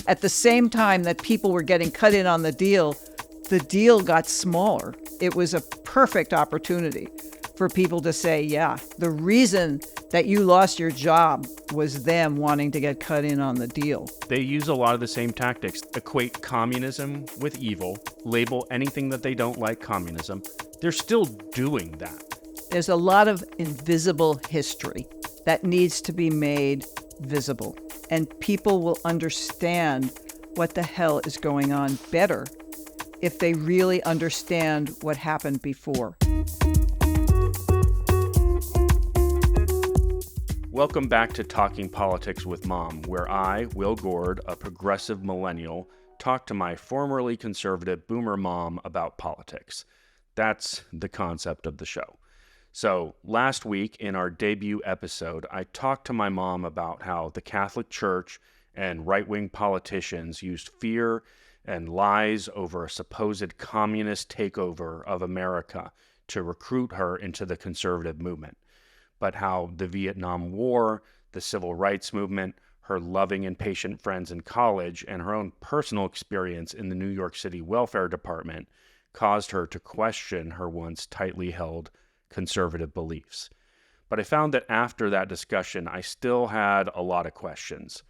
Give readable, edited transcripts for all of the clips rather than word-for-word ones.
At the same time that people were getting cut in on the deal got smaller. It was a perfect opportunity for people to say, yeah, the reason that you lost your job was them wanting to get cut in on the deal. They use a lot of the same tactics. Equate communism with evil, label anything that they don't like communism. They're still doing that. There's a lot of invisible history that needs to be made visible. And people will understand what the hell is going on better if they really understand what happened before. Welcome back to Talking Politics with Mom, where I, Will Gord, a progressive millennial, talk to my formerly conservative boomer mom about politics. That's the concept of the show. So, last week in our debut episode, I talked to my mom about how the Catholic Church and right-wing politicians used fear and lies over a supposed communist takeover of America to recruit her into the conservative movement, but how the Vietnam War, the Civil Rights Movement, her loving and patient friends in college, and her own personal experience in the New York City Welfare Department caused her to question her once tightly held conservative beliefs. But I found that after that discussion, I still had a lot of questions.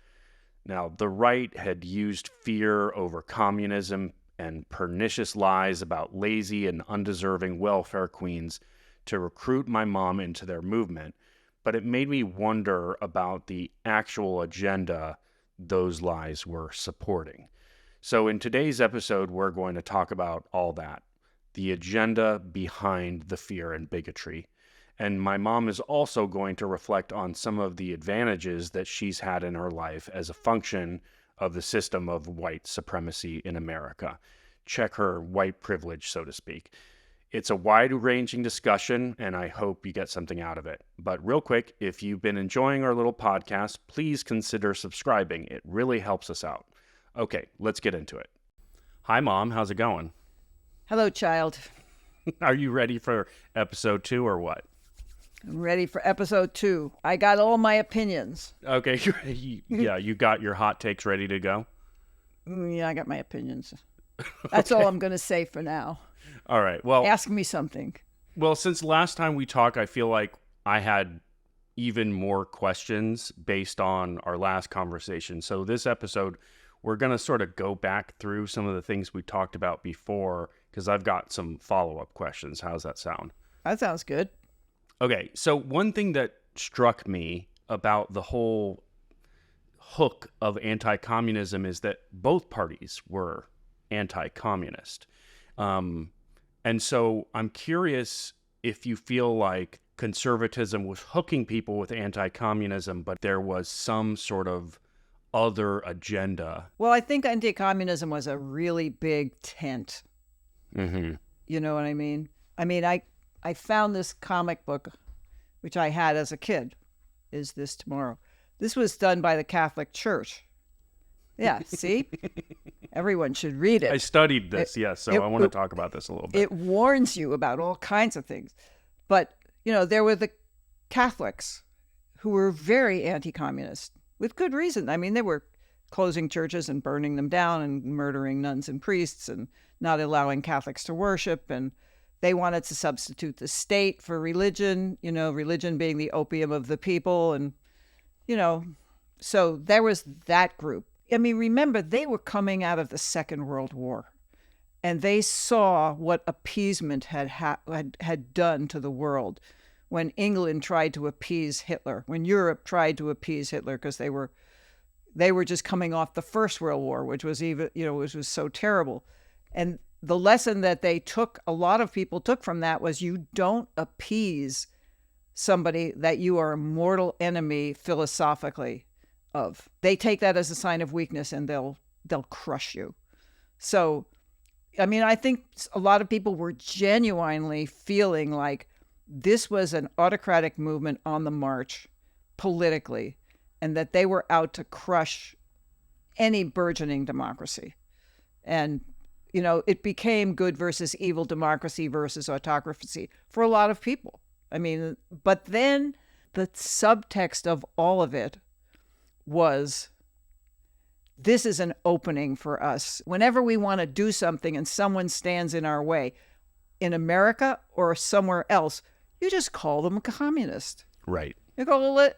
Now, the right had used fear over communism and pernicious lies about lazy and undeserving welfare queens to recruit my mom into their movement, but it made me wonder about the actual agenda those lies were supporting. So in today's episode, we're going to talk about all that, the agenda behind the fear and bigotry. And my mom is also going to reflect on some of the advantages that she's had in her life as a function of the system of white supremacy in America. Check her white privilege, so to speak. It's a wide-ranging discussion, and I hope you get something out of it. But real quick, if you've been enjoying our little podcast, please consider subscribing. It really helps us out. Okay, let's get into it. Hi, Mom. How's it going? Hello, child. Are you ready for episode 2 or what? I'm ready for episode 2. I got all my opinions. Okay, yeah, you got your hot takes ready to go? Yeah, I got my opinions. That's all I'm going to say for now. All right, well... Ask me something. Well, since last time we talked, I feel like I had even more questions based on our last conversation. So this episode, we're going to sort of go back through some of the things we talked about before, because I've got some follow-up questions. How's that sound? That sounds good. Okay, so one thing that struck me about the whole hook of anti-communism is that both parties were anti-communist. And so I'm curious if you feel like conservatism was hooking people with anti-communism, but there was some sort of other agenda. Well, I think anti-communism was a really big tent. Mm-hmm. You know what I mean? I found this comic book, which I had as a kid. Is This Tomorrow? This was done by the Catholic Church. Yeah, see? Everyone should read it. I studied this, yes, so I want to talk about this a little bit. It warns you about all kinds of things. But, there were the Catholics who were very anti-communist, with good reason. I mean, they were closing churches and burning them down and murdering nuns and priests and not allowing Catholics to worship, and they wanted to substitute the state for religion, religion being the opium of the people. And, so there was that group. I mean, remember, they were coming out of the Second World War, and they saw what appeasement had done to the world when England tried to appease Hitler, when Europe tried to appease Hitler, because they were just coming off the First World War, which was which was so terrible. And the lesson that a lot of people took from that was you don't appease somebody that you are a mortal enemy philosophically of. They take that as a sign of weakness and they'll crush you. So, I mean, I think a lot of people were genuinely feeling like this was an autocratic movement on the march politically, and that they were out to crush any burgeoning democracy. And it became good versus evil, democracy versus autocracy for a lot of people. I mean, but then the subtext of all of it was this is an opening for us. Whenever we want to do something and someone stands in our way, in America or somewhere else, you just call them a communist. Right. You call,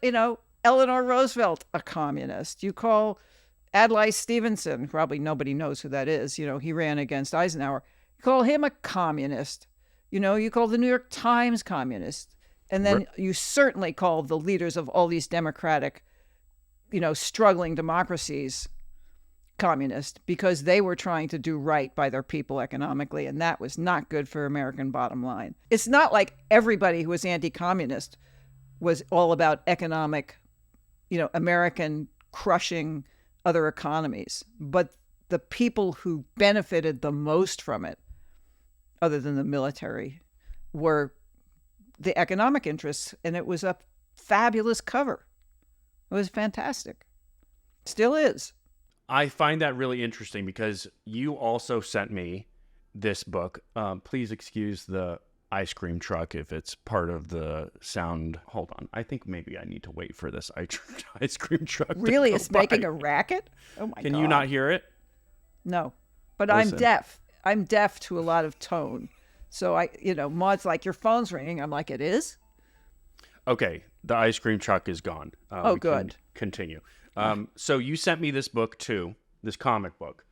Eleanor Roosevelt a communist. You call Adlai Stevenson, probably nobody knows who that is. He ran against Eisenhower. You call him a communist. You call the New York Times communist. And then you certainly call the leaders of all these democratic, struggling democracies communist, because they were trying to do right by their people economically, and that was not good for American bottom line. It's not like everybody who was anti-communist was all about economic, American crushing other economies, but the people who benefited the most from it, other than the military, were the economic interests, and it was a fabulous cover. It was fantastic. Still is. I find that really interesting because you also sent me this book. Please excuse the ice cream truck if it's part of the sound. Hold on. I think maybe I need to wait for this ice cream truck. Really? It's making a racket? Oh, my God. Can you not hear it? No. But Listen. I'm deaf. I'm deaf to a lot of tone. So Maud's like, your phone's ringing. I'm like, it is? Okay. The ice cream truck is gone. Oh, good. Continue. So you sent me this book too, this comic book.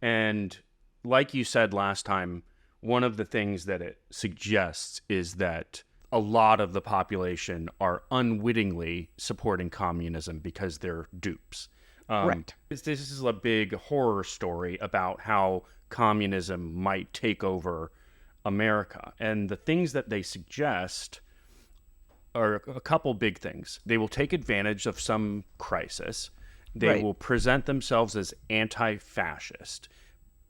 And like you said last time, one of the things that it suggests is that a lot of the population are unwittingly supporting communism because they're dupes. Right. This is a big horror story about how communism might take over America. And the things that they suggest are a couple big things. They will take advantage of some crisis. They will present themselves as anti-fascist.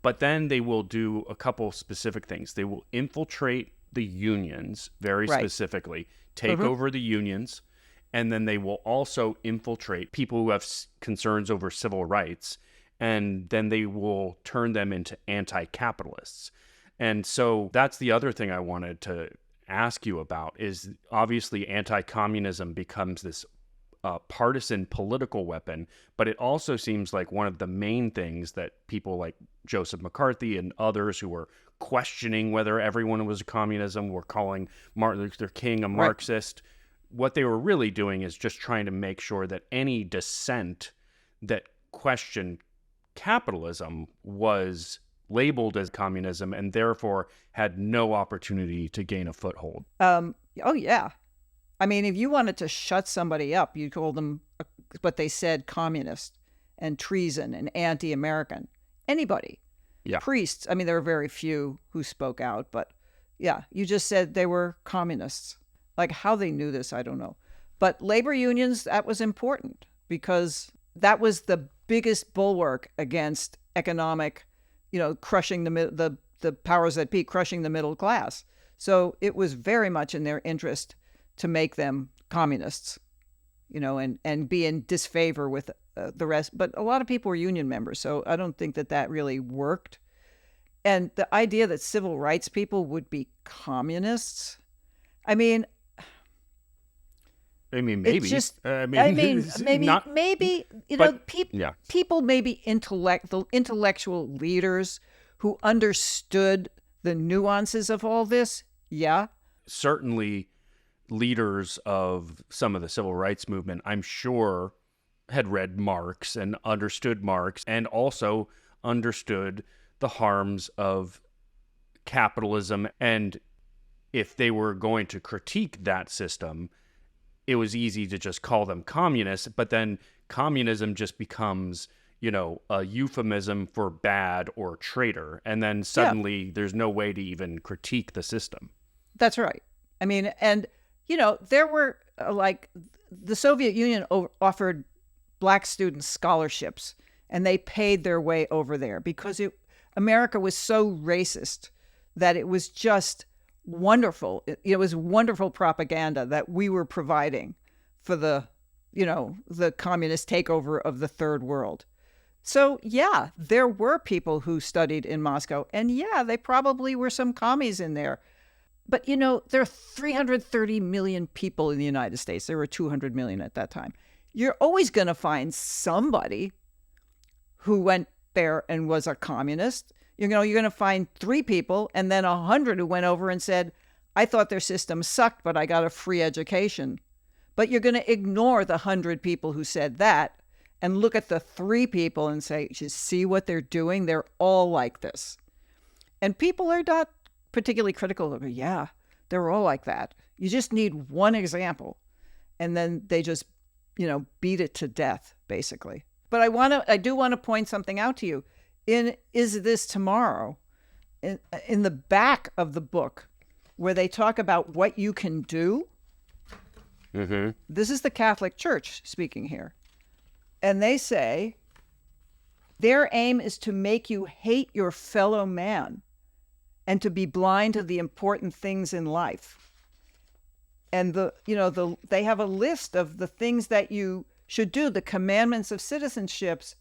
But then they will do a couple specific things. They will infiltrate the unions very specifically, take over the unions, and then they will also infiltrate people who have concerns over civil rights, and then they will turn them into anti-capitalists. And so that's the other thing I wanted to ask you about is obviously anti-communism becomes this partisan political weapon, but it also seems like one of the main things that people like Joseph McCarthy and others who were questioning whether everyone was a communism were calling Martin Luther King a Marxist. What they were really doing is just trying to make sure that any dissent that questioned capitalism was labeled as communism and therefore had no opportunity to gain a foothold. Oh, yeah. I mean, if you wanted to shut somebody up, you call them what they said, communist and treason and anti-American. Anybody. Yeah. Priests. I mean, there were very few who spoke out, but yeah, you just said they were communists. Like how they knew this, I don't know. But labor unions, that was important because that was the biggest bulwark against economic, crushing the powers that be, crushing the middle class. So it was very much in their interest to make them communists, and be in disfavor with the rest. But a lot of people were union members, so I don't think that really worked. And the idea that civil rights people would be communists, maybe. Maybe. Not, maybe, people maybe the intellectual leaders who understood the nuances of all this. Yeah. Certainly leaders of some of the civil rights movement, I'm sure, had read Marx and understood Marx and also understood the harms of capitalism. And if they were going to critique that system, it was easy to just call them communists, but then communism just becomes, a euphemism for bad or traitor. And then suddenly there's no way to even critique the system. That's right. I mean, and, there were the Soviet Union offered black students scholarships and they paid their way over there because America was so racist that it was just wonderful. It was wonderful propaganda that we were providing for the communist takeover of the third world. So yeah, there were people who studied in Moscow, and yeah, they probably were some commies in there. But there are 330 million people in the United States. There were 200 million at that time. You're always going to find somebody who went there and was a communist. You're going to find 3 people and then 100 who went over and said, I thought their system sucked, but I got a free education. But you're going to ignore the 100 people who said that and look at the 3 people and say, you see what they're doing? They're all like this. And people are not particularly critical of it. Yeah, they're all like that. You just need one example. And then they just, beat it to death, basically. But I do want to point something out to you. In Is This Tomorrow, in the back of the book, where they talk about what you can do, this is the Catholic Church speaking here. And they say, their aim is to make you hate your fellow man and to be blind to the important things in life. And they have a list of the things that you should do, the commandments of citizenships.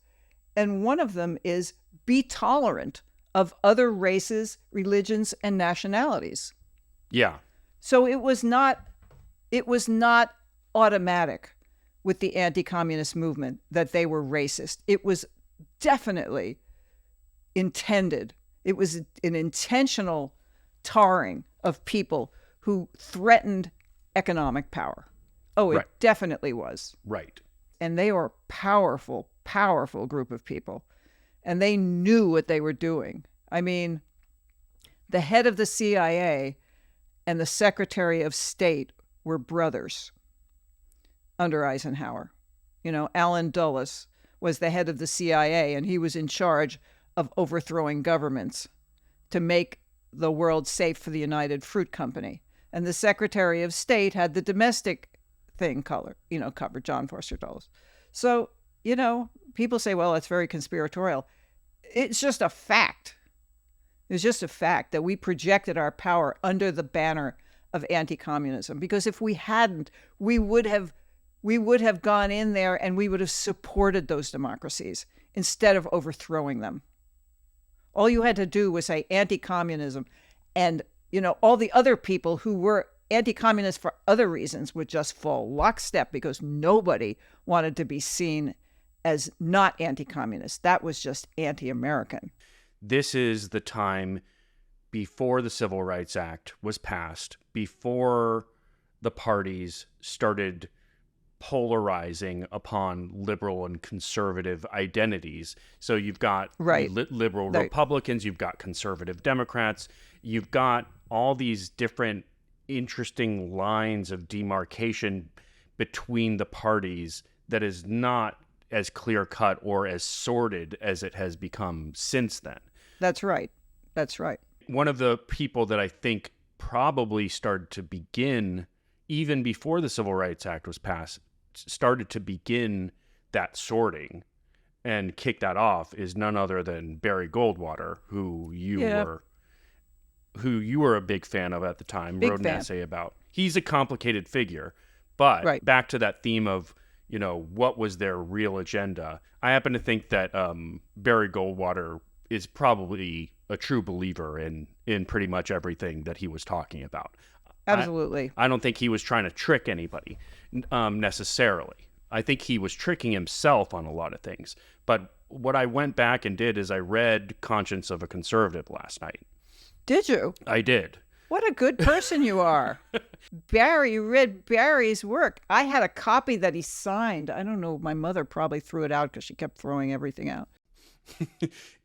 And one of them is be tolerant of other races, religions, and nationalities. Yeah. So it was not automatic with the anti-communist movement that they were racist. It was definitely intended. It was an intentional tarring of people who threatened economic power. Oh, it definitely was. Right. And they were a powerful, powerful group of people. And they knew what they were doing. I mean, the head of the CIA and the Secretary of State were brothers under Eisenhower. Allen Dulles was the head of the CIA, and he was in charge of overthrowing governments to make the world safe for the United Fruit Company. And the Secretary of State had the domestic thing covered, John Foster Dulles. So, people say, well, it's very conspiratorial. It's just a fact. It's just a fact that we projected our power under the banner of anti-communism. Because if we hadn't, we would have gone in there and we would have supported those democracies instead of overthrowing them. All you had to do was say anti-communism, and all the other people who were anti-communist for other reasons would just fall lockstep because nobody wanted to be seen as not anti-communist. That was just anti-American. This is the time before the Civil Rights Act was passed, before the parties started polarizing upon liberal and conservative identities. So you've got liberal Republicans, you've got conservative Democrats, you've got all these different interesting lines of demarcation between the parties that is not as clear-cut or as sorted as it has become since then. That's right. That's right. One of the people that I think probably started to begin, even before the Civil Rights Act was passed, started to begin that sorting and kick that off is none other than Barry Goldwater, who you were a big fan of at the time, wrote an essay about. He's a complicated figure, but back to that theme of, what was their real agenda? I happen to think that Barry Goldwater is probably a true believer in pretty much everything that he was talking about. Absolutely. I don't think he was trying to trick anybody necessarily. I think he was tricking himself on a lot of things. But what I went back and did is I read Conscience of a Conservative last night. Did you? I did. What a good person you are. Barry, you read Barry's work. I had a copy that he signed. I don't know. My mother probably threw it out because she kept throwing everything out.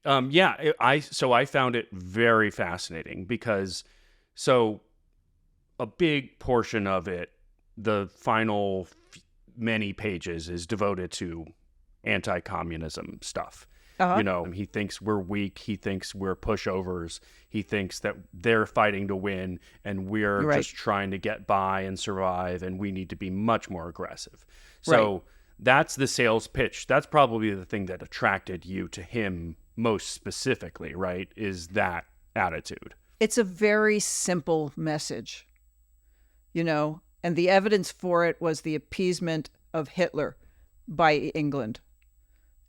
I found it very fascinating because a big portion of it, the final many pages, is devoted to anti-communism stuff. He thinks we're weak. He thinks we're pushovers. He thinks that they're fighting to win and we're just trying to get by and survive, and we need to be much more aggressive. So that's the sales pitch. That's probably the thing that attracted you to him most specifically, right? Is that attitude. It's a very simple message, and the evidence for it was the appeasement of Hitler by England.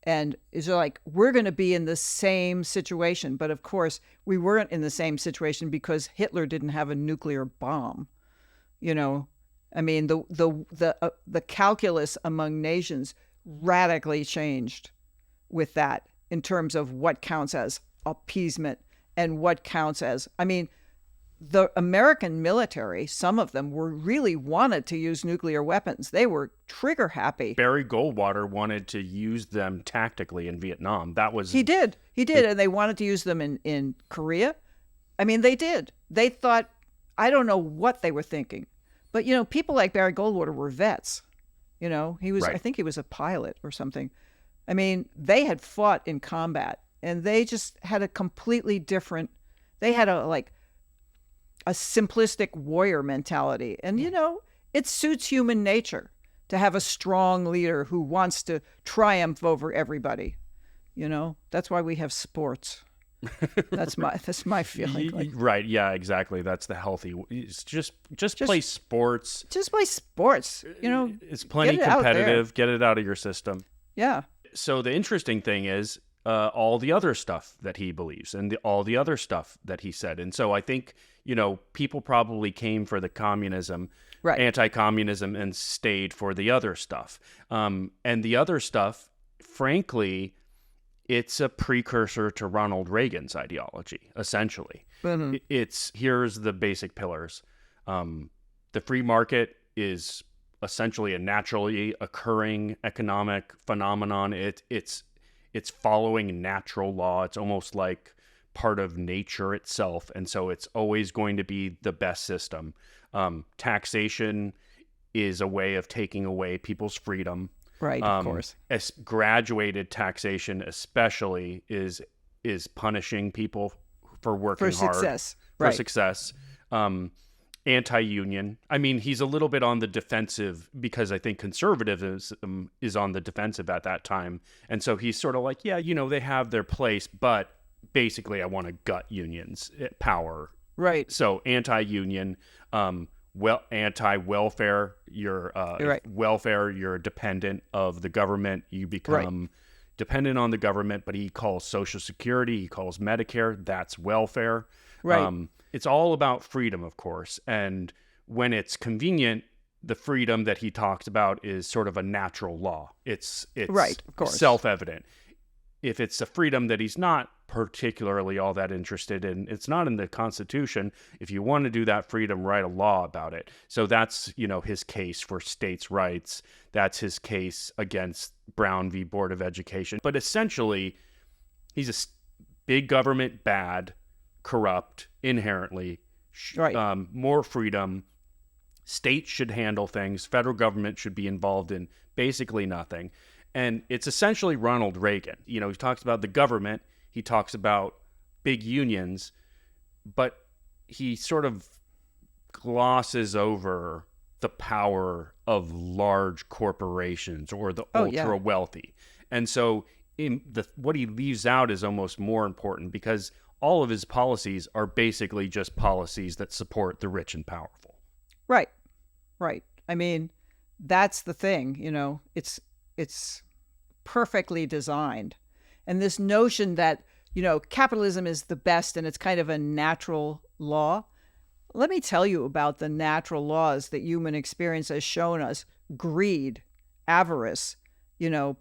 And it's like, we're going to be in the same situation. But of course, we weren't in the same situation because Hitler didn't have a nuclear bomb. I mean, the calculus among nations radically changed with that. in terms of what counts as appeasement and what counts as, I mean, the American military, some of them really wanted to use nuclear weapons. They were trigger happy. Barry Goldwater wanted to use them tactically in Vietnam. He did, and they wanted to use them in Korea. I mean, they did. They thought, I don't know what they were thinking, but people like Barry Goldwater were vets. He was, right. I think he was a pilot or something. I mean, they had fought in combat, and they just had a completely different. They had a simplistic warrior mentality, and it suits human nature to have a strong leader who wants to triumph over everybody. That's why we have sports. That's my feeling. Right. Yeah, exactly. That's the healthy. It's just play sports. Just play sports. It's plenty competitive. Get it out of your system. Yeah. So the interesting thing is all the other stuff that he believes and all the other stuff that he said. And so I think, people probably came for the communism, right, anti-communism, and stayed for the other stuff. And the other stuff, frankly, it's a precursor to Ronald Reagan's ideology, essentially. Mm-hmm. Here's the basic pillars. The free market is essentially a naturally occurring economic phenomenon. It's following natural law. It's almost like part of nature itself. And so it's always going to be the best system. Taxation is a way of taking away people's freedom. Right, of course. As graduated taxation especially is punishing people for working hard. For success. Anti-union. I mean, he's a little bit on the defensive because I think conservatism is on the defensive at that time. And so he's sort of like, yeah, they have their place, but basically I want to gut unions, power. Right. So anti-union, anti-welfare. Welfare, you're dependent of the government. You become dependent on the government, but he calls Social Security, he calls Medicare, that's welfare. Right. It's all about freedom, of course. And when it's convenient, the freedom that he talks about is sort of a natural law. It's right, of course, self-evident. If it's a freedom that he's not particularly all that interested in, it's not in the Constitution. If you want to do that freedom, write a law about it. So that's, his case for states' rights. That's his case against Brown v. Board of Education. But essentially, he's a big government, bad, corrupt, inherently, right. More freedom. States should handle things. Federal government should be involved in basically nothing. And it's essentially Ronald Reagan. He talks about the government. He talks about big unions, but he sort of glosses over the power of large corporations or the ultra wealthy. And so what he leaves out is almost more important because all of his policies are basically just policies that support the rich and powerful. Right. Right. I mean, that's the thing, it's perfectly designed. And this notion that, capitalism is the best and it's kind of a natural law. Let me tell you about the natural laws that human experience has shown us. Greed, avarice,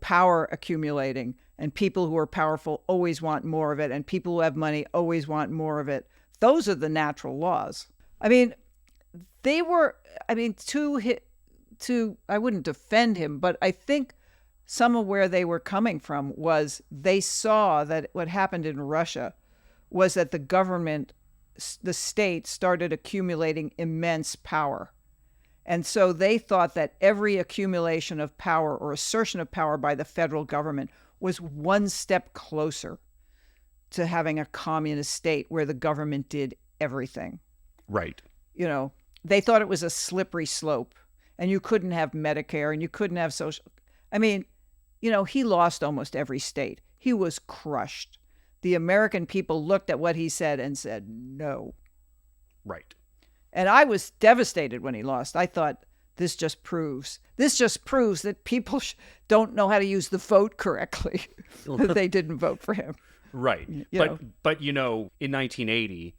power accumulating, and people who are powerful always want more of it, and people who have money always want more of it. Those are the natural laws. I mean, I wouldn't defend him, but I think some of where they were coming from was they saw that what happened in Russia was that the government, the state, started accumulating immense power. And so they thought that every accumulation of power or assertion of power by the federal government was one step closer to having a communist state where the government did everything. Right. They thought it was a slippery slope and you couldn't have Medicare and you couldn't have social. I mean, he lost almost every state. He was crushed. The American people looked at what he said and said, no. Right. And I was devastated when he lost. I thought, this just proves that people don't know how to use the vote correctly, that they didn't vote for him. Right. But in 1980,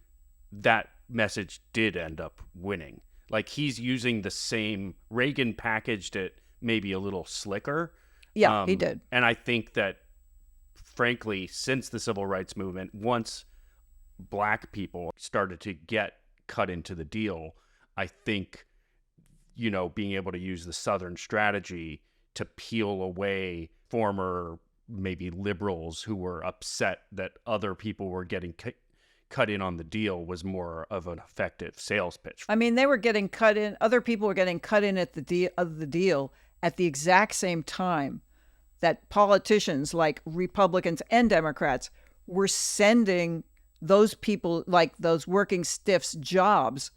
that message did end up winning. Like, he's using the same, Reagan packaged it maybe a little slicker. Yeah, he did. And I think that frankly, since the civil rights movement, once black people started to get cut into the deal, I think, being able to use the Southern strategy to peel away former maybe liberals who were upset that other people were getting cut in on the deal was more of an effective sales pitch. I mean, they were getting cut in. Other people were getting cut in at the deal at the exact same time that politicians like Republicans and Democrats were sending those people, like those working stiffs, jobs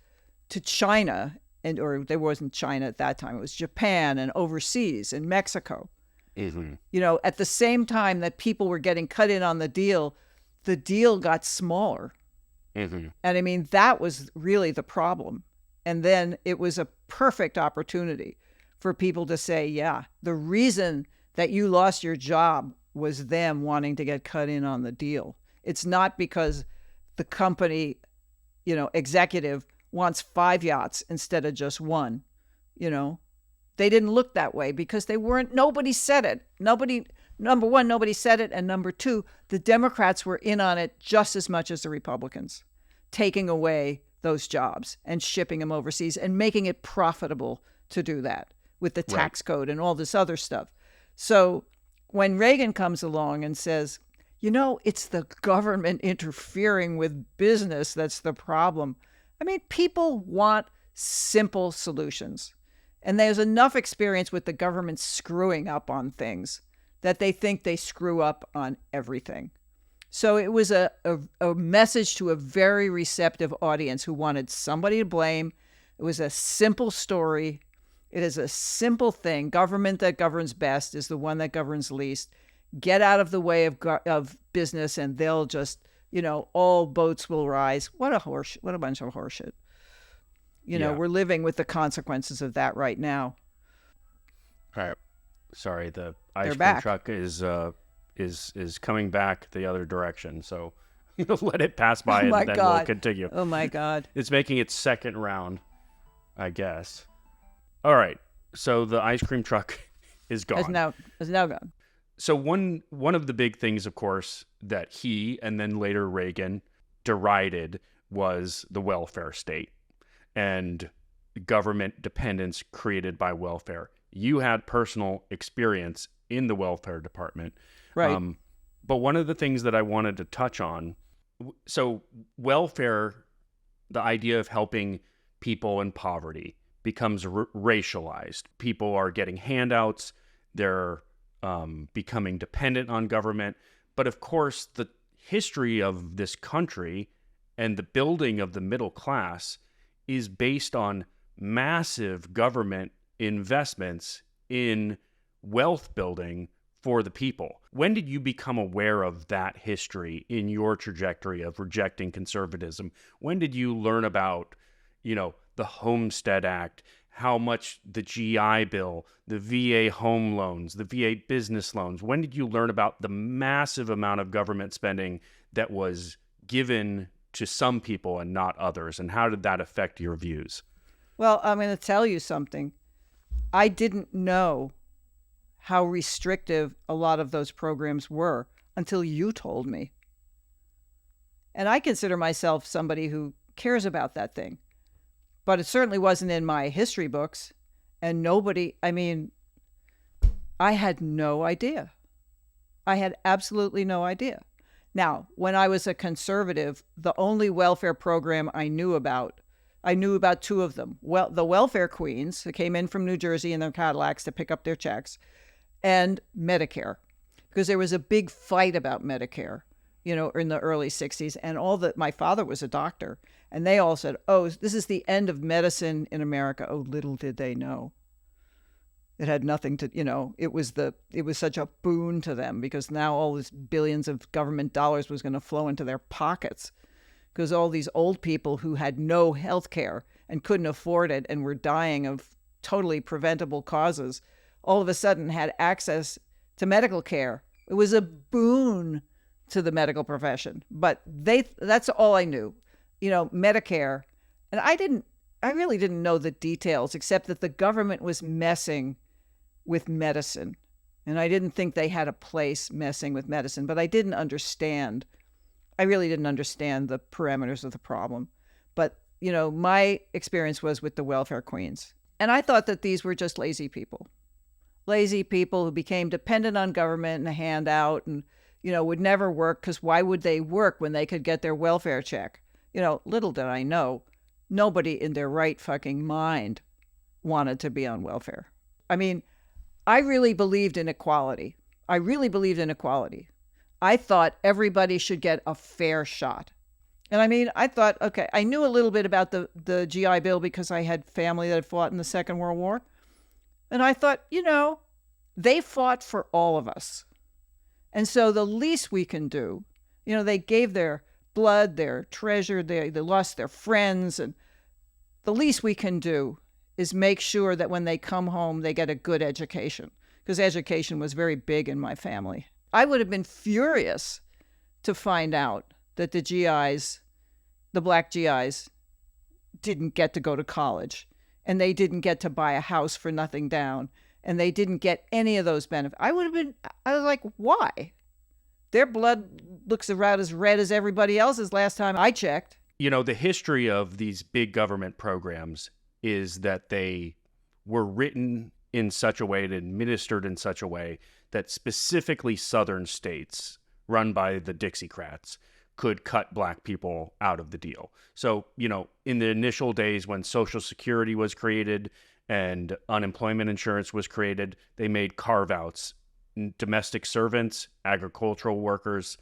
to China, or there wasn't China at that time. It was Japan and overseas and Mexico. Mm-hmm. At the same time that people were getting cut in on the deal got smaller. Mm-hmm. And I mean, that was really the problem. And then it was a perfect opportunity for people to say, yeah, the reason that you lost your job was them wanting to get cut in on the deal. It's not because the company, executive wants 5 yachts instead of just one. They didn't look that way because nobody said it. Number one, nobody said it. And number two, the Democrats were in on it just as much as the Republicans, taking away those jobs and shipping them overseas and making it profitable to do that with the tax code and all this other stuff. So when Reagan comes along and says, it's the government interfering with business that's the problem. I mean, people want simple solutions. And there's enough experience with the government screwing up on things that they think they screw up on everything. So it was a message to a very receptive audience who wanted somebody to blame. It was a simple story. It is a simple thing. Government that governs best is the one that governs least. Get out of the way of business and they'll just, all boats will rise. What a bunch of horseshit. We're living with the consequences of that right now. All right. Sorry, the ice cream truck is coming back the other direction. So let it pass by and then we'll continue. Oh my God. It's making its second round, I guess. All right. So the ice cream truck is gone. Is now gone. So one of the big things, of course, that he and then later Reagan derided was the welfare state and government dependence created by welfare. You had personal experience in the welfare department. Right. But one of the things that I wanted to touch on, so welfare, the idea of helping people in poverty becomes racialized. People are getting handouts. They're becoming dependent on government. But of course, the history of this country and the building of the middle class is based on massive government investments in wealth building for the people. When did you become aware of that history in your trajectory of rejecting conservatism? When did you learn about, the Homestead Act, how much the GI Bill, the VA home loans, the VA business loans? When did you learn about the massive amount of government spending that was given to some people and not others? And how did that affect your views? Well, I'm going to tell you something. I didn't know how restrictive a lot of those programs were until you told me. And I consider myself somebody who cares about that thing. But it certainly wasn't in my history books. And I had no idea. I had absolutely no idea. Now, when I was a conservative, the only welfare program I knew about 2 of them. Well, the welfare queens who came in from New Jersey in their Cadillacs to pick up their checks, and Medicare, because there was a big fight about Medicare, in the early 60s. And my father was a doctor, and they all said, oh, this is the end of medicine in America. Oh, little did they know. It had nothing to, it was such a boon to them because now all these billions of government dollars was going to flow into their pockets because all these old people who had no health care and couldn't afford it and were dying of totally preventable causes all of a sudden had access to medical care. It was a boon to the medical profession, but that's all I knew, Medicare. And I really didn't know the details except that the government was messing with medicine And I didn't think they had a place messing with medicine, but I didn't understand. I really didn't understand the parameters of the problem. But, my experience was with the welfare queens. And I thought that these were just lazy people who became dependent on government and a handout and, would never work because why would they work when they could get their welfare check? Little did I know, nobody in their right fucking mind wanted to be on welfare. I mean, I really believed in equality. I thought everybody should get a fair shot. And I thought, okay, I knew a little bit about the GI Bill because I had family that had fought in the Second World War. And I thought, they fought for all of us. And so the least we can do, they gave their blood, their treasure, they lost their friends. And the least we can do is make sure that when they come home, they get a good education. Because education was very big in my family. I would have been furious to find out that the GIs, the black GIs, didn't get to go to college. And they didn't get to buy a house for nothing down. And they didn't get any of those benefits. I was like, why? Their blood looks about as red as everybody else's last time I checked. The history of these big government programs is that they were written in such a way and administered in such a way that specifically Southern states run by the Dixiecrats could cut black people out of the deal. So, in the initial days when Social Security was created and unemployment insurance was created, they made carve-outs. Domestic servants, agricultural workers,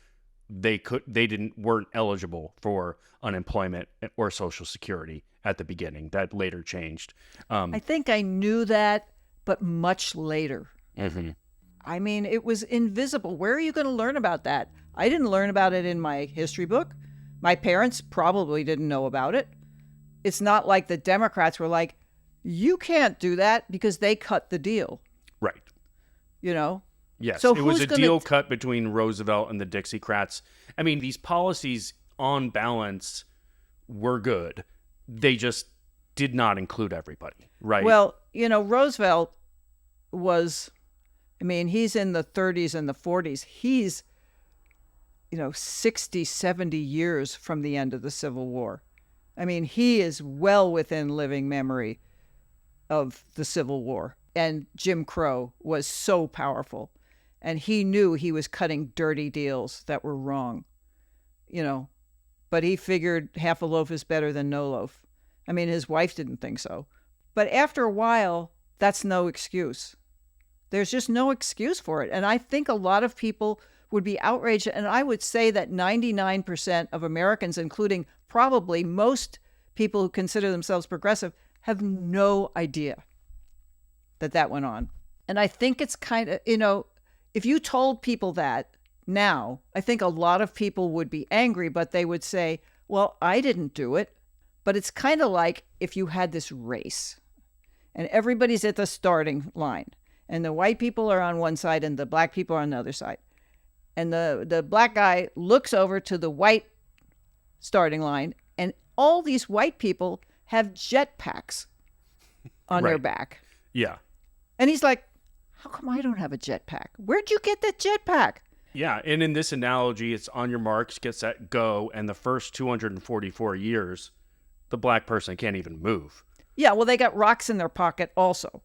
weren't eligible for unemployment or Social Security at the beginning. That later changed. I think I knew that, but much later. Mm-hmm. It was invisible. Where are you going to learn about that? I didn't learn about it in my history book. My parents probably didn't know about it. It's not like the Democrats were like, you can't do that because they cut the deal. Right. Yes, so it was a deal cut between Roosevelt and the Dixiecrats. These policies on balance were good. They just did not include everybody, right? Well, Roosevelt was, he's in the 30s and the 40s. He's, 60, 70 years from the end of the Civil War. He is well within living memory of the Civil War. And Jim Crow was so powerful. And he knew he was cutting dirty deals that were wrong, but he figured half a loaf is better than no loaf. His wife didn't think so. But after a while, that's no excuse. There's just no excuse for it. And I think a lot of people would be outraged. And I would say that 99% of Americans, including probably most people who consider themselves progressive, have no idea that went on. And I think it's kind of, if you told people that now, I think a lot of people would be angry, but they would say, well, I didn't do it. But it's kind of like if you had this race and everybody's at the starting line and the white people are on one side and the black people are on the other side. And the black guy looks over to the white starting line and all these white people have jetpacks on their back. Yeah. And he's like, how come I don't have a jetpack? Where'd you get that jetpack? Yeah, and in this analogy, it's on your marks, get set, go, and the first 244 years, the black person can't even move. Yeah, well, they got rocks in their pocket also.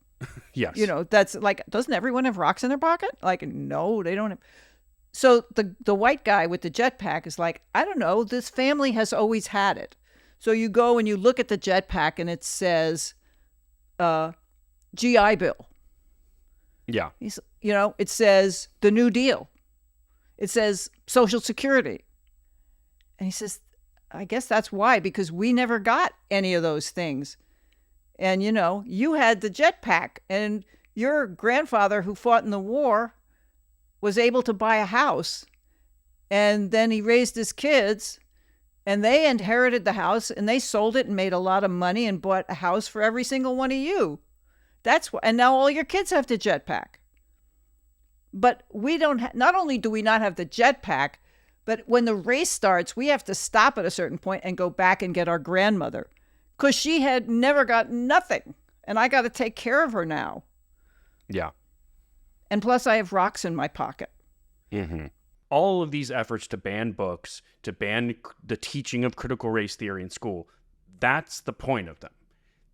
Yes. That's like, doesn't everyone have rocks in their pocket? Like, no, they don't have. So the white guy with the jetpack is like, I don't know, this family has always had it. So you go and you look at the jetpack and it says GI Bill. Yeah. It says the New Deal. It says Social Security. And he says, I guess that's why, because we never got any of those things. And, you had the jetpack and your grandfather who fought in the war was able to buy a house. And then he raised his kids and they inherited the house and they sold it and made a lot of money and bought a house for every single one of you. That's why, and now all your kids have the jetpack. But we don't. Not only do we not have the jetpack, but when the race starts, we have to stop at a certain point and go back and get our grandmother, because she had never got nothing, and I got to take care of her now. Yeah. And plus, I have rocks in my pocket. Mm-hmm. All of these efforts to ban books, to ban the teaching of critical race theory in school, that's the point of them.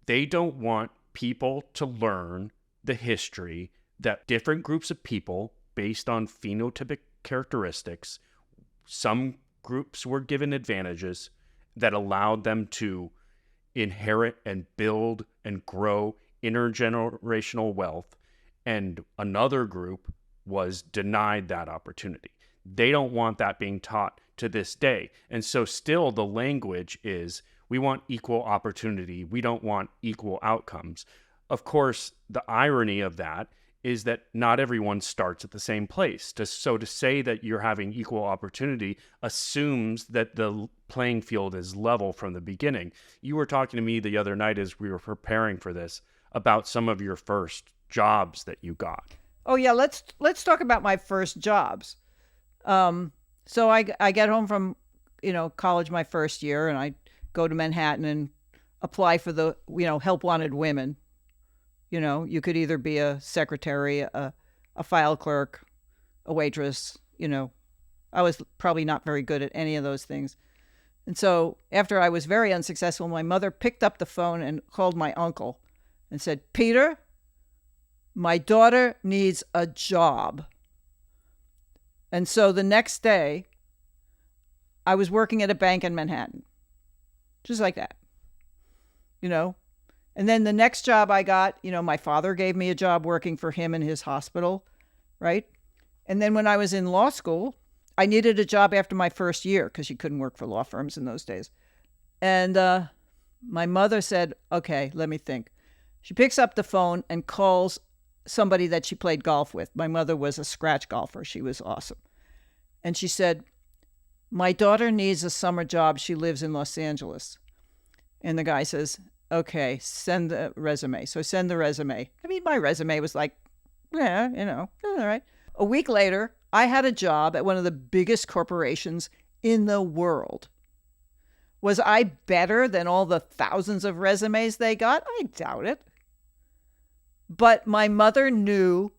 They don't want people to learn the history that different groups of people, based on phenotypic characteristics, some groups were given advantages that allowed them to inherit and build and grow intergenerational wealth, and another group was denied that opportunity. They don't want that being taught to this day. And so still the language is, we want equal opportunity. We don't want equal outcomes. Of course, the irony of that is that not everyone starts at the same place. So to say that you're having equal opportunity assumes that the playing field is level from the beginning. You were talking to me the other night as we were preparing for this about some of your first jobs that you got. Oh yeah, let's talk about my first jobs. So I get home from, college my first year, and I go to Manhattan and apply for the, help wanted women. You could either be a secretary, a file clerk, a waitress, I was probably not very good at any of those things. And so after I was very unsuccessful, my mother picked up the phone and called my uncle and said, "Peter, my daughter needs a job." And so the next day, I was working at a bank in Manhattan, just like that, And then the next job I got, my father gave me a job working for him in his hospital, right? And then when I was in law school, I needed a job after my first year because you couldn't work for law firms in those days. And my mother said, "Okay, let me think." She picks up the phone and calls somebody that she played golf with. My mother was a scratch golfer. She was awesome. And she said, "My daughter needs a summer job. She lives in Los Angeles." And the guy says, "Okay, send the resume." So I send the resume. I mean, my resume was like, all right. A week later, I had a job at one of the biggest corporations in the world. Was I better than all the thousands of resumes they got? I doubt it. But my mother knew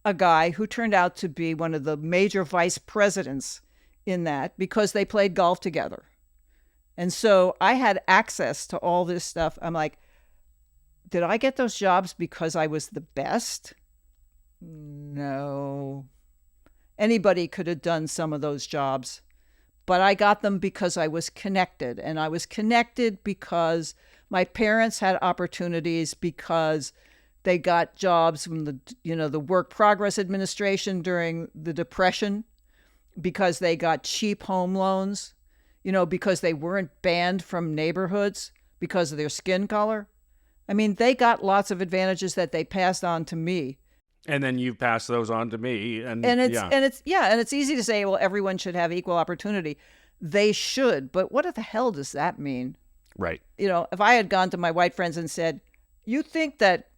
a guy who turned out to be one of the major vice presidents in that because they played golf together. And so I had access to all this stuff. I'm like, did I get those jobs because I was the best? No. Anybody could have done some of those jobs. But I got them because I was connected. And I was connected because my parents had opportunities, because they got jobs from the Work Progress Administration during the Depression, because they got cheap home loans, because they weren't banned from neighborhoods because of their skin color. I mean, they got lots of advantages that they passed on to me. And then you pass those on to me. And it's easy to say, well, everyone should have equal opportunity. They should, but what the hell does that mean? Right. If I had gone to my white friends and said, "You think that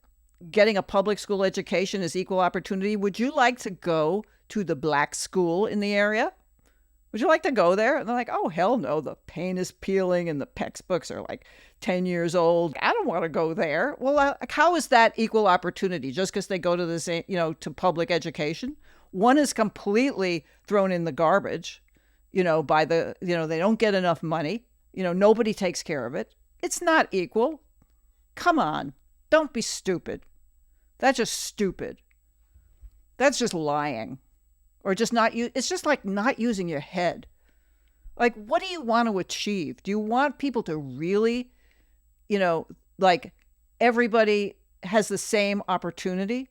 getting a public school education is equal opportunity? Would you like to go to the black school in the area? Would you like to go there?" And they're like, "Oh, hell no. The paint is peeling and the textbooks are like 10 years old. I don't want to go there." Well, how is that equal opportunity? Just because they go to the same, to public education? One is completely thrown in the garbage, by the, they don't get enough money. Nobody takes care of it. It's not equal. Come on. Don't be stupid. That's just stupid. That's just lying. Or just it's just like not using your head. Like, what do you want to achieve? Do you want people to really, like everybody has the same opportunity?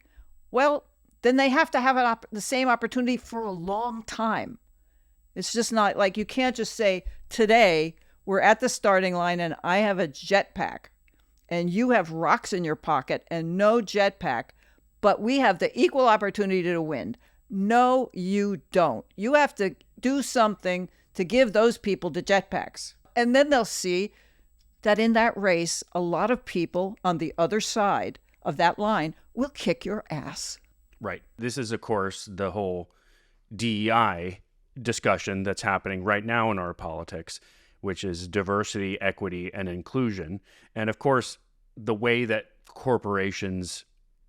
Well, then they have to have the same opportunity for a long time. It's just not like, you can't just say, today we're at the starting line and I have a jetpack and you have rocks in your pocket and no jetpack, but we have the equal opportunity to win. No, you don't. You have to do something to give those people the jetpacks. And then they'll see that in that race, a lot of people on the other side of that line will kick your ass. Right. This is, of course, the whole DEI discussion that's happening right now in our politics, which is diversity, equity, and inclusion. And of course, the way that corporations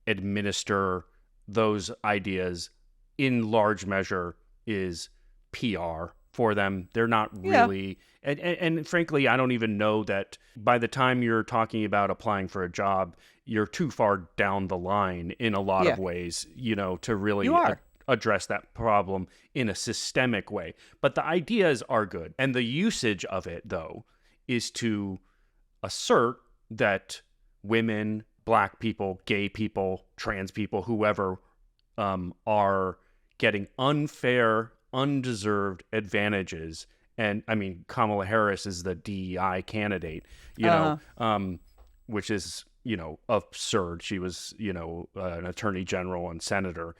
administer those ideas in large measure is PR for them. They're not really, and frankly, I don't even know that by the time you're talking about applying for a job, you're too far down the line in a lot of ways, to really address that problem in a systemic way. But the ideas are good. And the usage of it, though, is to assert that women, Black people, gay people, trans people, whoever, are getting unfair, undeserved advantages. And I mean, Kamala Harris is the DEI candidate, which is, absurd. She was, an attorney general and senator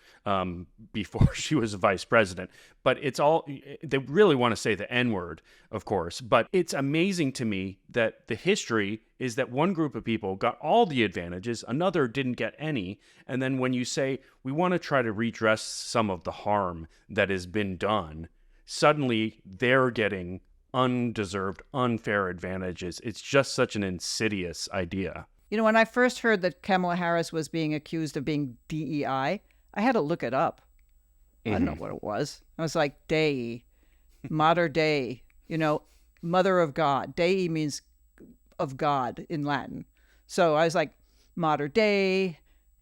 before she was a vice president. But it's all, they really want to say the N-word, of course. But it's amazing to me that the history is that one group of people got all the advantages, another didn't get any. And then when you say, we want to try to redress some of the harm that has been done, suddenly they're getting undeserved, unfair advantages. It's just such an insidious idea. When I first heard that Kamala Harris was being accused of being DEI, I had to look it up. I don't know what it was. I was like, Dei, Mater Dei, Mother of God. Dei means of God in Latin. So I was like, Mater Dei,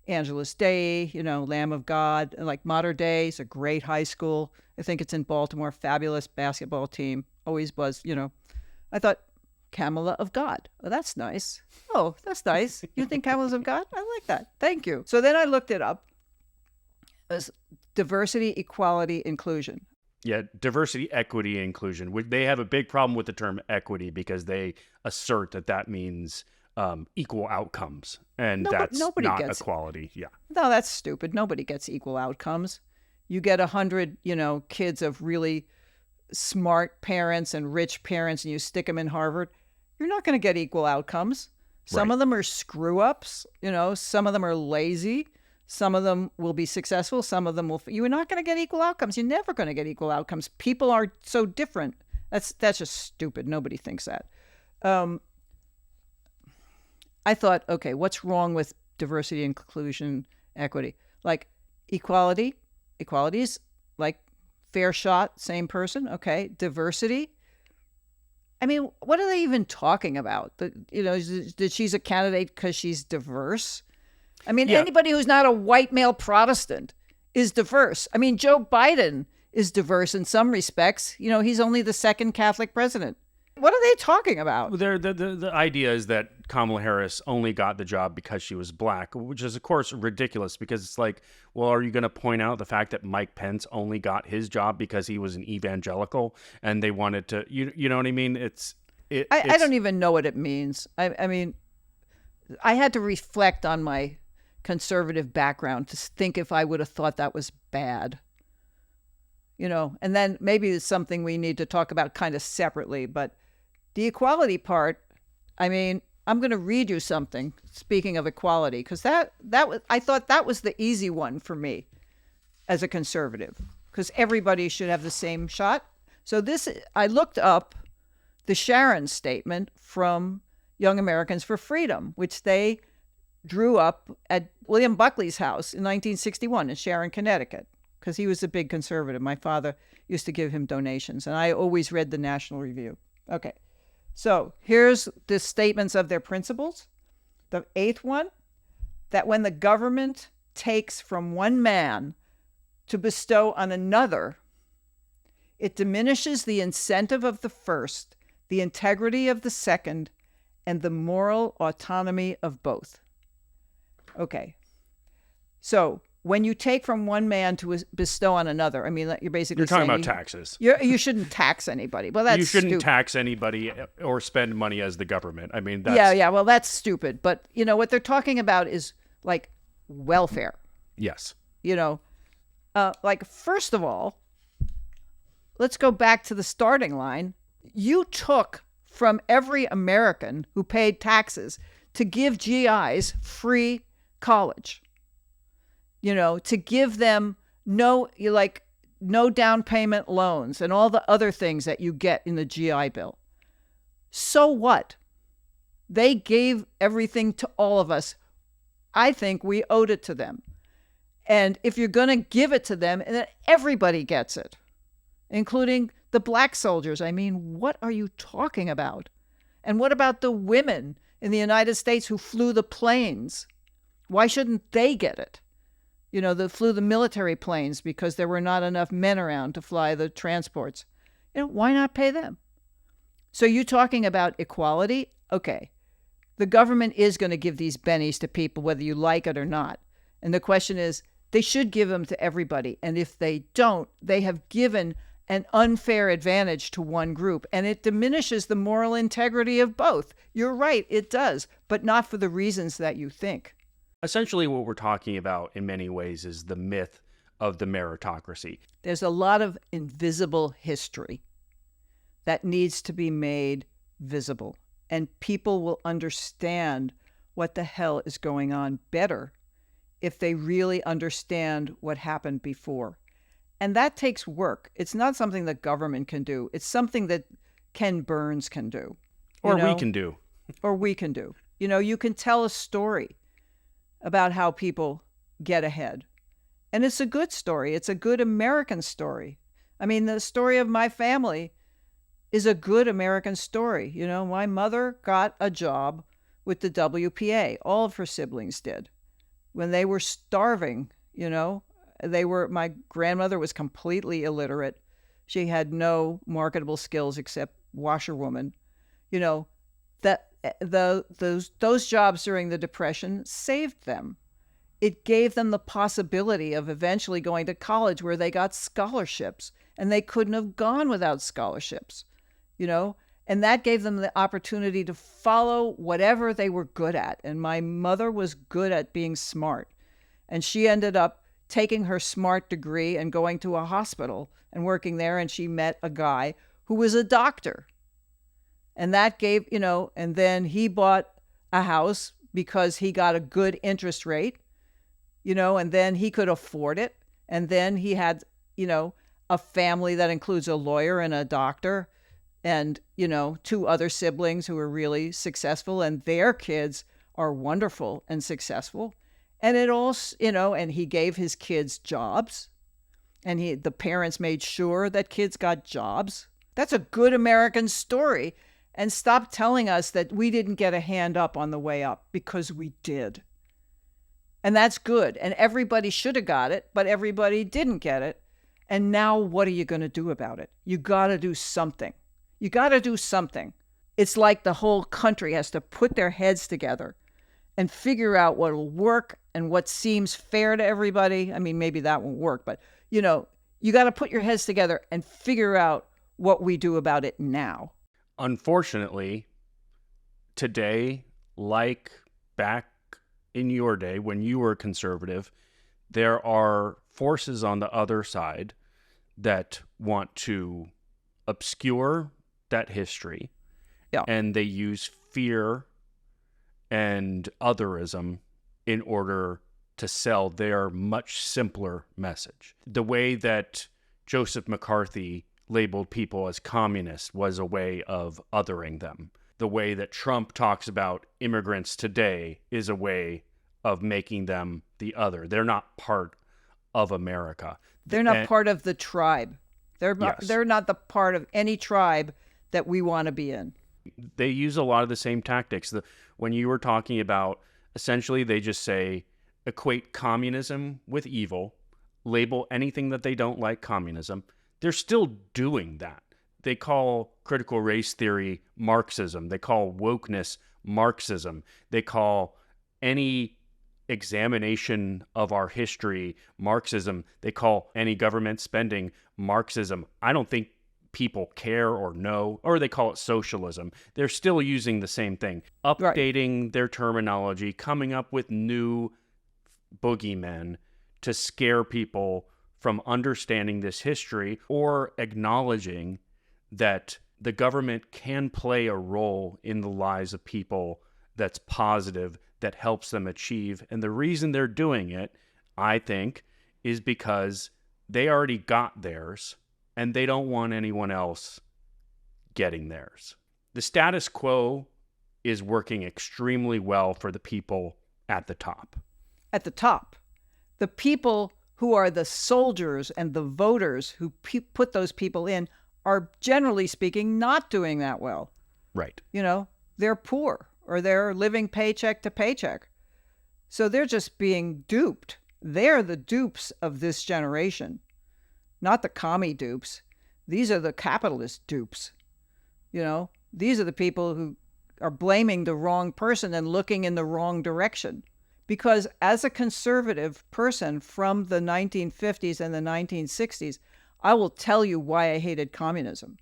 Angelus Dei, Lamb of God. And like Mater Dei is a great high school. I think it's in Baltimore. Fabulous basketball team. Always was, I thought, Kamala of God. Oh, that's nice. Oh, that's nice. You think Kamala's of God? I like that. Thank you. So then I looked it up. As diversity, equality, inclusion. Yeah, diversity, equity, inclusion. They have a big problem with the term equity because they assert that means equal outcomes, and that's not equality. Yeah. No, that's stupid. Nobody gets equal outcomes. You get 100, kids of really smart parents and rich parents, and you stick them in Harvard. You're not going to get equal outcomes. Some of them are screw ups. Some of them are lazy. Some of them will be successful. Some of them will. You're not going to get equal outcomes. You're never going to get equal outcomes. People are so different. That's just stupid. Nobody thinks that. I thought, okay, what's wrong with diversity, inclusion, equity? Like equality. Equality is like fair shot, same person. Okay. Diversity. I mean, what are they even talking about? That she's a candidate because she's diverse? I mean, anybody who's not a white male Protestant is diverse. I mean, Joe Biden is diverse in some respects. He's only the second Catholic president. What are they talking about? The idea is that Kamala Harris only got the job because she was Black, which is, of course, ridiculous because it's like, well, are you going to point out the fact that Mike Pence only got his job because he was an evangelical and they wanted to, you know what I mean? I don't even know what it means. I mean, I had to reflect on my conservative background to think if I would have thought that was bad. And then maybe it's something we need to talk about kind of separately, but the equality part, I mean, I'm going to read you something, speaking of equality, because I thought that was the easy one for me as a conservative, because everybody should have the same shot. So I looked up the Sharon Statement from Young Americans for Freedom, which they drew up at William Buckley's house in 1961 in Sharon, Connecticut, because he was a big conservative. My father used to give him donations, and I always read the National Review. Okay. So here's the statements of their principles. The 8th one, that when the government takes from one man to bestow on another, it diminishes the incentive of the first, the integrity of the second, and the moral autonomy of both. Okay. So when you take from one man to bestow on another, I mean, you're basically you're talking saying about taxes. You shouldn't tax anybody. Well, that's you shouldn't stupid. Tax anybody or spend money as the government. I mean, that's... yeah. Well, that's stupid. But what they're talking about is like welfare. Yes. Like first of all, let's go back to the starting line. You took from every American who paid taxes to give GIs free college. To give them no down payment loans and all the other things that you get in the GI Bill. So what? They gave everything to all of us. I think we owed it to them. And if you're going to give it to them, and then everybody gets it, including the black soldiers. I mean, what are you talking about? And what about the women in the United States who flew the planes? Why shouldn't they get it? They flew the military planes because there were not enough men around to fly the transports. Why not pay them? So you talking about equality? Okay. The government is going to give these bennies to people, whether you like it or not. And the question is, they should give them to everybody. And if they don't, they have given an unfair advantage to one group. And it diminishes the moral integrity of both. You're right, it does, but not for the reasons that you think. Essentially, what we're talking about in many ways is the myth of the meritocracy. There's a lot of invisible history that needs to be made visible. And people will understand what the hell is going on better if they really understand what happened before. And that takes work. It's not something that government can do. It's something that Ken Burns can do. Or we can do. Or we can do. You can tell a story about how people get ahead. And it's a good story. It's a good American story. I mean, the story of my family is a good American story. My mother got a job with the WPA. All of her siblings did. When they were starving, my grandmother was completely illiterate. She had no marketable skills except washerwoman. Those jobs during the Depression saved them. It gave them the possibility of eventually going to college where they got scholarships, and they couldn't have gone without scholarships, and that gave them the opportunity to follow whatever they were good at. And my mother was good at being smart, and she ended up taking her smart degree and going to a hospital and working there, and she met a guy who was a doctor. And that gave, and then he bought a house because he got a good interest rate, and then he could afford it. And then he had, a family that includes a lawyer and a doctor and, 2 other siblings who are really successful, and their kids are wonderful and successful. And it all, and he gave his kids jobs, and the parents made sure that kids got jobs. That's a good American story. And stop telling us that we didn't get a hand up on the way up, because we did. And that's good. And everybody should have got it, but everybody didn't get it. And now what are you going to do about it? You got to do something. You got to do something. It's like the whole country has to put their heads together and figure out what will work and what seems fair to everybody. I mean, maybe that won't work, but, you got to put your heads together and figure out what we do about it now. Unfortunately, today, like back in your day when you were conservative, there are forces on the other side that want to obscure that history. Yeah. And they use fear and otherism in order to sell their much simpler message. The way that Joseph McCarthy labeled people as communists was a way of othering them. The way that Trump talks about immigrants today is a way of making them the other. They're not part of America. They're not part of the tribe. They're not the part of any tribe that we want to be in. They use a lot of the same tactics. When you were talking about, essentially, they just say, equate communism with evil, label anything that they don't like communism. They're still doing that. They call critical race theory Marxism. They call wokeness Marxism. They call any examination of our history Marxism. They call any government spending Marxism. I don't think people care or know, or they call it socialism. They're still using the same thing, updating their terminology, coming up with new boogeymen to scare people from understanding this history or acknowledging that the government can play a role in the lives of people that's positive, that helps them achieve. And the reason they're doing it, I think, is because they already got theirs and they don't want anyone else getting theirs. The status quo is working extremely well for the people at the top. At the top. The people who are the soldiers and the voters who put those people in are, generally speaking, not doing that well. Right. They're poor or they're living paycheck to paycheck. So they're just being duped. They're the dupes of this generation, not the commie dupes. These are the capitalist dupes. These are the people who are blaming the wrong person and looking in the wrong direction. Because as a conservative person from the 1950s and the 1960s, I will tell you why I hated communism.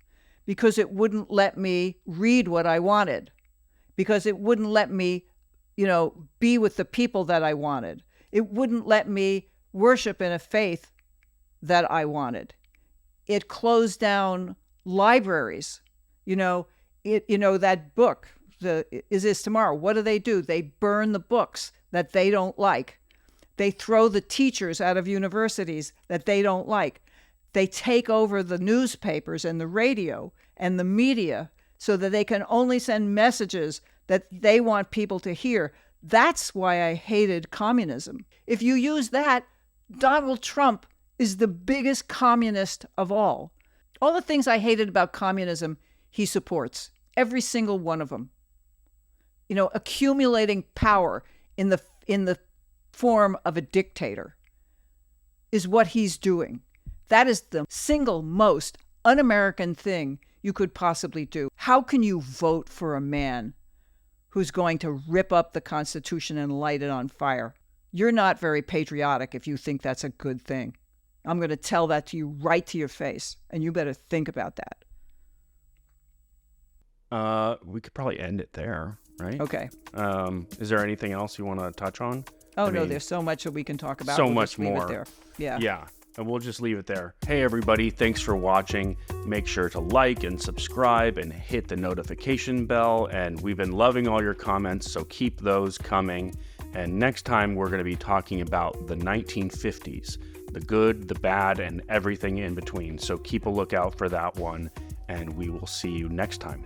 Because it wouldn't let me read what I wanted. Because it wouldn't let me, be with the people that I wanted. It wouldn't let me worship in a faith that I wanted. It closed down libraries. That book, Is This Tomorrow? What do? They burn the books that they don't like. They throw the teachers out of universities that they don't like. They take over the newspapers and the radio and the media so that they can only send messages that they want people to hear. That's why I hated communism. If you use that, Donald Trump is the biggest communist of all. All the things I hated about communism, he supports. Every single one of them. Accumulating power in the form of a dictator is what he's doing. That is the single most un-American thing you could possibly do. How can you vote for a man who's going to rip up the Constitution and light it on fire? You're not very patriotic if you think that's a good thing. I'm going to tell that to you right to your face, and you better think about that. We could probably end it there, right? Okay. Is there anything else you want to touch on? No, there's so much that we can talk about. So we'll much just leave more. It there. Yeah. Yeah. And we'll just leave it there. Hey, everybody. Thanks for watching. Make sure to like and subscribe and hit the notification bell. And we've been loving all your comments, so keep those coming. And next time, we're going to be talking about the 1950s, the good, the bad, and everything in between. So keep a lookout for that one. And we will see you next time.